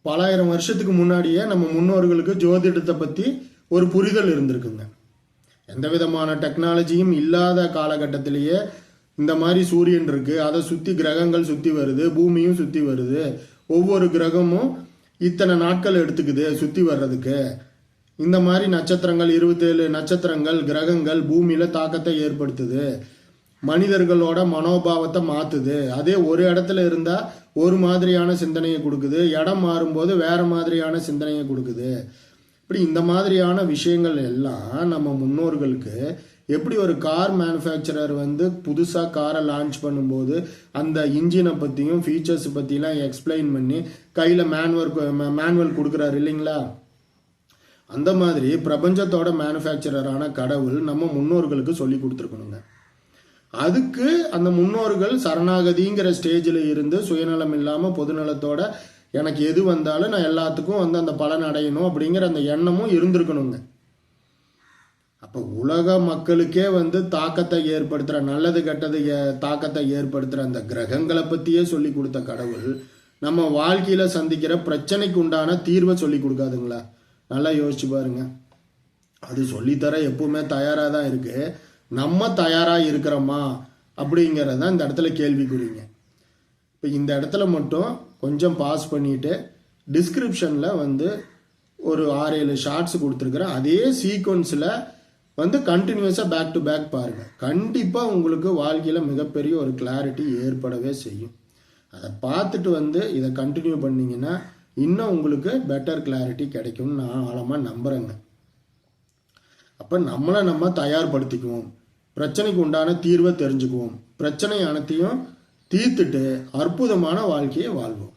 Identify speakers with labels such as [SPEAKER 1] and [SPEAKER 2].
[SPEAKER 1] பலாயிரம் வருஷத்துக்கு முன்னாடியே நம்ம முன்னோர்களுக்கு ஜோதிடத்தை பற்றி ஒரு புரிதல் இருந்திருக்குங்க. எந்த விதமான டெக்னாலஜியும் இல்லாத காலகட்டத்திலேயே இந்த மாதிரி சூரியன் இருக்கு, அதை சுற்றி கிரகங்கள் சுற்றி வருது, பூமியும் சுற்றி வருது, ஒவ்வொரு கிரகமும் இத்தனை நாட்கள் எடுத்துக்குது சுற்றி வர்றதுக்கு, இந்த மாதிரி நட்சத்திரங்கள் 27 நட்சத்திரங்கள் கிரகங்கள் பூமியில் தாக்கத்தை ஏற்படுத்துது, மனிதர்களோட மனோபாவத்தை மாற்றுது, அதே ஒரு இடத்துல இருந்தால் ஒரு மாதிரியான சிந்தனையை கொடுக்குது, இடம் மாறும்போது வேற மாதிரியான சிந்தனையை கொடுக்குது. இப்படி இந்த மாதிரியான விஷயங்கள் எல்லாம் நம்ம முன்னோர்களுக்கு எப்படி ஒரு கார் மேனுஃபேக்சரர் புதுசாக காரை லான்ச் பண்ணும்போது அந்த இன்ஜினை பற்றியும் ஃபீச்சர்ஸ் பற்றிலாம் எக்ஸ்பிளைன் பண்ணி கையில் மேனுவல் கொடுக்குறாரு இல்லைங்களா, அந்த மாதிரி பிரபஞ்சத்தோட மேனுஃபேக்சரரான கடவுள் நம்ம முன்னோர்களுக்கு சொல்லி கொடுத்துருக்கணுங்க. அதுக்கு அந்த முன்னோர்கள் சரணாகதிங்கிற ஸ்டேஜில் இருந்து சுயநலம் இல்லாமல் பொதுநலத்தோட எனக்கு எது வந்தாலும் நான் எல்லாத்துக்கும் அந்த பலன் அடையணும் அப்படிங்கிற அந்த எண்ணமும் இருந்திருக்கணுங்க. அப்போ உலக மக்களுக்கே தாக்கத்தை ஏற்படுத்துகிற நல்லது கெட்டது தாக்கத்தை ஏற்படுத்துகிற அந்த கிரகங்களை பற்றியே சொல்லி கொடுத்த கடவுள் நம்ம வாழ்க்கையில் சந்திக்கிற பிரச்சனைக்கு உண்டான தீர்வை சொல்லி கொடுக்காதுங்களா? நல்லா யோசிச்சு பாருங்க. அது சொல்லித்தர எப்பவுமே தயாராக தான் இருக்கு. நம்ம தயாராக இருக்கிறோமா அப்படிங்கிறது தான் இந்த இடத்துல கேள்விக்குறிங்க. இப்போ இந்த இடத்துல மட்டும் கொஞ்சம் பாஸ் பண்ணிட்டு டிஸ்கிரிப்ஷனில் ஒரு 6-7 ஷார்ட்ஸ் கொடுத்துருக்குறேன். அதே சீக்வன்ஸில் கண்டினியூஸாக பேக் டு பேக் பாருங்கள். கண்டிப்பாக உங்களுக்கு வாழ்க்கையில் மிகப்பெரிய ஒரு கிளாரிட்டி ஏற்படவே செய்யும். அதை பார்த்துட்டு இதை கண்டினியூ பண்ணிங்கன்னா இன்னும் உங்களுக்கு பெட்டர் கிளாரிட்டி கிடைக்கும்னு நான் ஆழமாக நம்புகிறேங்க. அப்போ நம்மளை நம்ம தயார்படுத்திக்குவோம், பிரச்சனைக்கு உண்டான தீர்வை தெரிஞ்சுக்குவோம், பிரச்சனை அனைத்தையும் தீர்த்துட்டு அற்புதமான வாழ்க்கையை வாழ்வோம்.